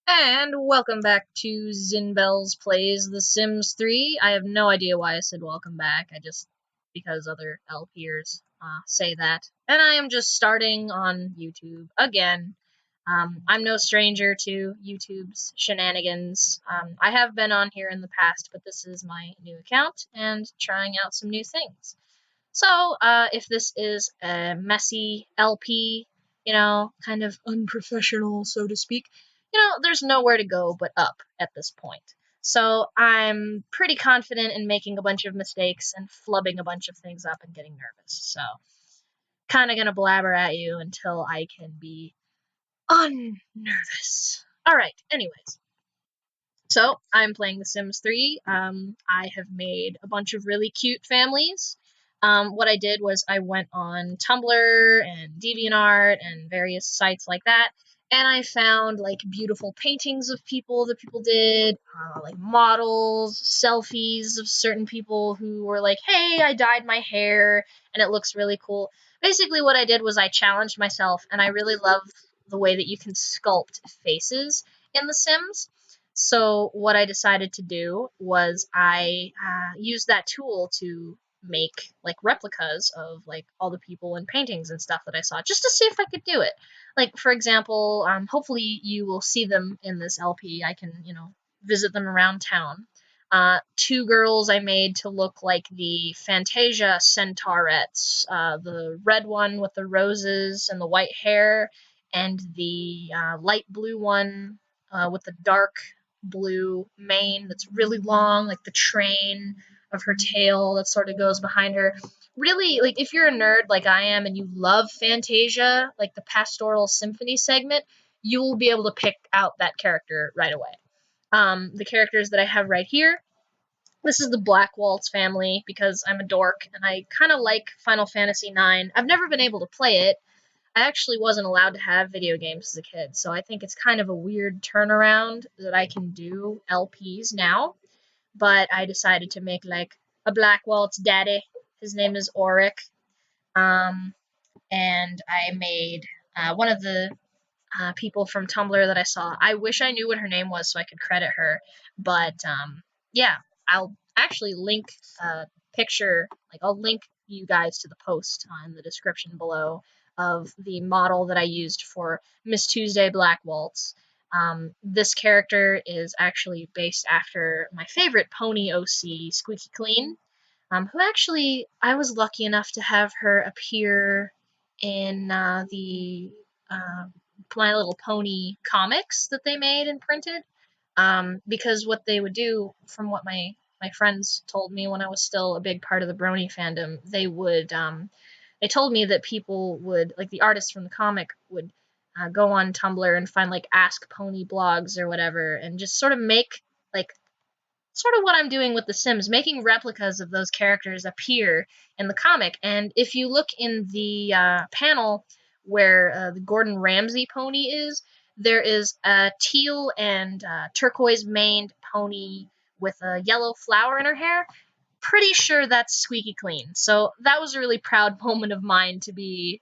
And welcome back to Zyn Plays The Sims 3. I have no idea why I said welcome back. Because other LPers say that. And I am just starting on YouTube again. I'm no stranger to YouTube's shenanigans. I have been on here in the past, but this is my new account and trying out some new things. So, if this is a messy LP, kind of unprofessional, so to speak, there's nowhere to go but up at this point. So, I'm pretty confident in making a bunch of mistakes and flubbing a bunch of things up and getting nervous. So, kind of gonna blabber at you until I can be unnervous. Alright, anyways. So, I'm playing The Sims 3. I have made a bunch of really cute families. What I did was I went on Tumblr and DeviantArt and various sites like that, and I found like beautiful paintings of people that people did, like models, selfies of certain people who were like, hey, I dyed my hair, and it looks really cool. Basically, what I did was I challenged myself, and I really love the way that you can sculpt faces in The Sims. So what I decided to do was I used that tool to make like replicas of like all the people and paintings and stuff that I saw, just to see if I could do it. Like for example, hopefully you will see them in this LP. I can visit them around town. Two girls I made to look like the Fantasia Centaurettes, the red one with the roses and the white hair, and the light blue one with the dark blue mane that's really long, like the train of her tail that sort of goes behind her. Really, like if you're a nerd like I am and you love Fantasia, like the Pastoral Symphony segment, you will be able to pick out that character right away. The characters that I have right here, this is the Black Waltz family because I'm a dork and I kind of like Final Fantasy IX. I've never been able to play it. I actually wasn't allowed to have video games as a kid, so I think it's kind of a weird turnaround that I can do LPs now. But I decided to make like a Black Waltz daddy. His name is Auric. Um, and I made one of the people from Tumblr that I saw. I wish I knew what her name was so I could credit her. But yeah, I'll actually link a picture. Like I'll link you guys to the post in the description below of the model that I used for Miss Tuesday Black Waltz. This character is actually based after my favorite pony OC, Squeaky Clean, who actually I was lucky enough to have her appear in the My Little Pony comics that they made and printed. Because what they would do, from what my friends told me when I was still a big part of the Brony fandom, they told me that people would, like the artists from the comic, would go on Tumblr and find like Ask Pony blogs or whatever, and just sort of make like sort of what I'm doing with The Sims, making replicas of those characters appear in the comic. And if you look in the panel where the Gordon Ramsay pony is, there is a teal and turquoise maned pony with a yellow flower in her hair. Pretty sure that's Squeaky Clean. So that was a really proud moment of mine to be,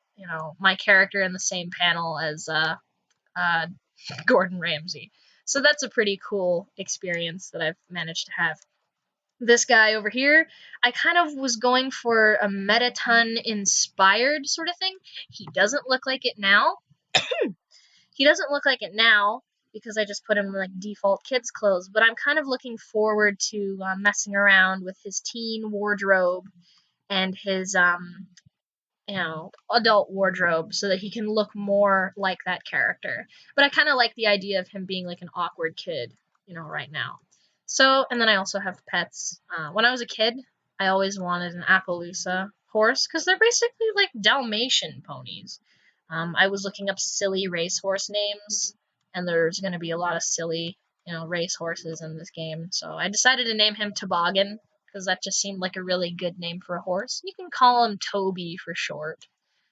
my character in the same panel as uh, Gordon Ramsay. So that's a pretty cool experience that I've managed to have. This guy over here, I kind of was going for a Metaton inspired sort of thing. He doesn't look like it now. He doesn't look like it now because I just put him in like default kids clothes, but I'm kind of looking forward to messing around with his teen wardrobe and his adult wardrobe so that he can look more like that character. But I kind of like the idea of him being like an awkward kid, right now. So, and then I also have pets. When I was a kid, I always wanted an Appaloosa horse because they're basically like Dalmatian ponies. I was looking up silly racehorse names, and there's going to be a lot of silly, racehorses in this game. So I decided to name him Toboggan because that just seemed like a really good name for a horse. You can call him Toby for short.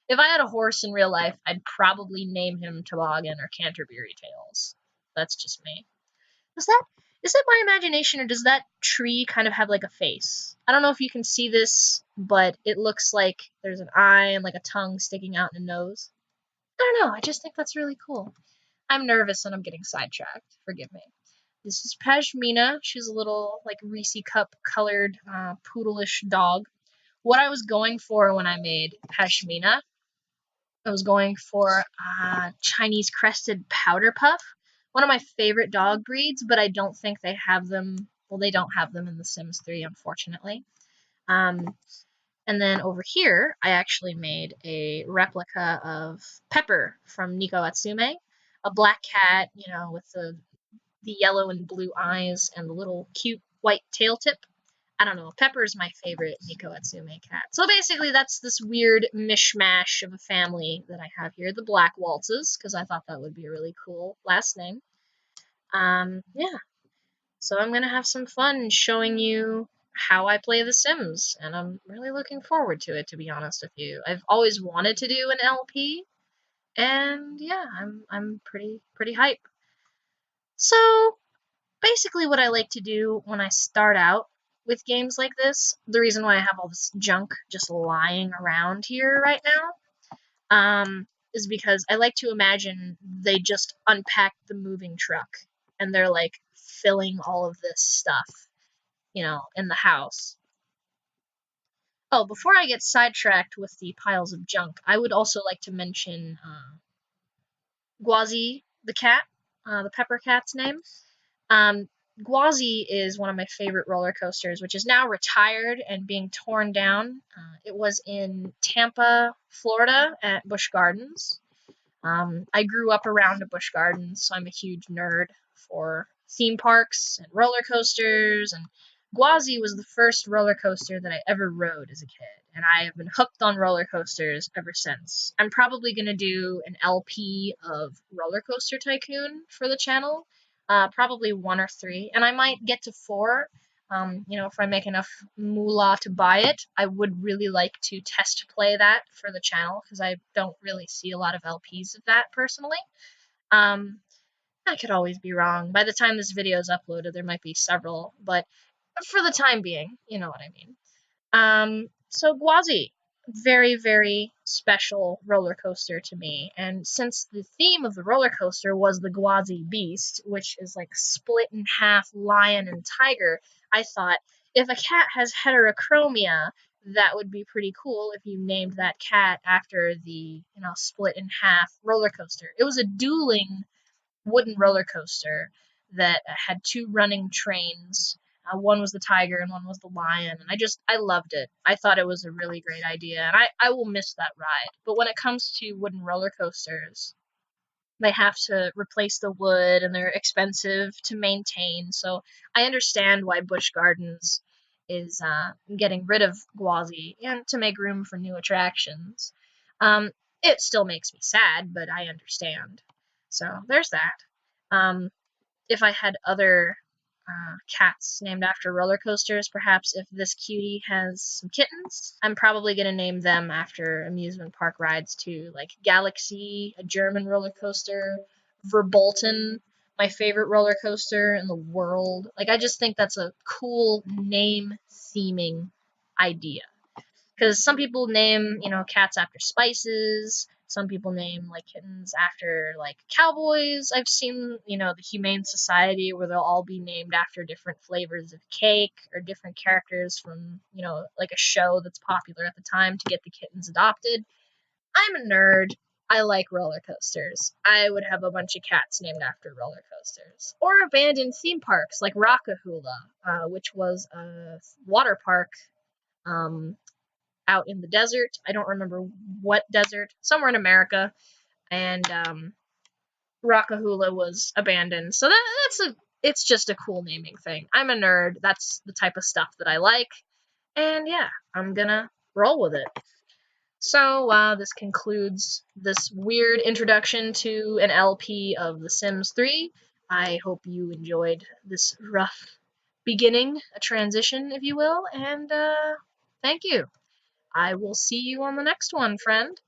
If I had a horse in real life, I'd probably name him Toboggan or Canterbury Tales. That's just me. Is that is it my imagination, or does that tree kind of have like a face? I don't know if you can see this, but it looks like there's an eye and like a tongue sticking out and a nose. I don't know. I just think that's really cool. I'm nervous and I'm getting sidetracked. Forgive me. This is Pashmina. She's a little, like, Reese cup colored, poodleish dog. What I was going for when I made Pashmina, I was going for Chinese crested powder puff. One of my favorite dog breeds, but I don't think they have them. Well, they don't have them in The Sims 3, unfortunately. Um, and then over here, I actually made a replica of Pepper from Nico Atsume, a black cat, you know, with the yellow and blue eyes and the little cute white tail tip. I don't know. Pepper's my favorite Nico Atsume cat. So basically, that's this weird mishmash of a family that I have here, the Black Waltzes, because I thought that would be a really cool last name. Yeah. So I'm gonna have some fun showing you how I play The Sims, and I'm really looking forward to it, to be honest with you. I've always wanted to do an LP, and yeah, I'm pretty hype. So basically what I like to do when I start out with games like this, the reason why I have all this junk just lying around here right now, is because I like to imagine they just unpacked the moving truck and they're like filling all of this stuff, you know, in the house. Oh, before I get sidetracked with the piles of junk, I would also like to mention Gwazi the cat, the pepper cat's name. Um, Gwazi is one of my favorite roller coasters, which is now retired and being torn down. It was in Tampa, Florida at Busch Gardens. I grew up around a Busch Gardens, so I'm a huge nerd for theme parks and roller coasters. And Gwazi was the first roller coaster that I ever rode as a kid, and I have been hooked on roller coasters ever since. I'm probably going to do an LP of Roller Coaster Tycoon for the channel, probably 1 or 3, and I might get to 4. You know, if I make enough moolah to buy it, I would really like to test play that for the channel because I don't really see a lot of LPs of that personally. Um, I could always be wrong. By the time this video is uploaded, there might be several, but for the time being, you know what I mean. So Gwazi, very, very special roller coaster to me. And since the theme of the roller coaster was the Gwazi beast, which is like split in half lion and tiger, I thought if a cat has heterochromia, that would be pretty cool if you named that cat after the, you know, split in half roller coaster. It was a dueling wooden roller coaster that had 2 running trains. One was the tiger and one was the lion, and I loved it. I thought it was a really great idea, and I will miss that ride. But when it comes to wooden roller coasters, they have to replace the wood, and they're expensive to maintain. So I understand why Busch Gardens is getting rid of Gwazi and to make room for new attractions. Um, it still makes me sad, but I understand. So there's that. Um, if I had other cats named after roller coasters, perhaps if this cutie has some kittens, I'm probably going to name them after amusement park rides too, like Galaxy, a German roller coaster, Verbolten, my favorite roller coaster in the world. Like, I just think that's a cool name theming idea. Because some people name, you know, cats after spices. Some people name, like, kittens after, like, cowboys. I've seen, you know, the Humane Society where they'll all be named after different flavors of cake or different characters from, you know, like a show that's popular at the time to get the kittens adopted. I'm a nerd. I like roller coasters. I would have a bunch of cats named after roller coasters. Or abandoned theme parks like Rockahula, which was a water park um, out in the desert. I don't remember what desert, somewhere in America, and Rockahula was abandoned. So it's just a cool naming thing. I'm a nerd. That's the type of stuff that I like, and yeah, I'm gonna roll with it. So this concludes this weird introduction to an LP of The Sims 3. I hope you enjoyed this rough beginning, a transition, if you will, and thank you. I will see you on the next one, friend.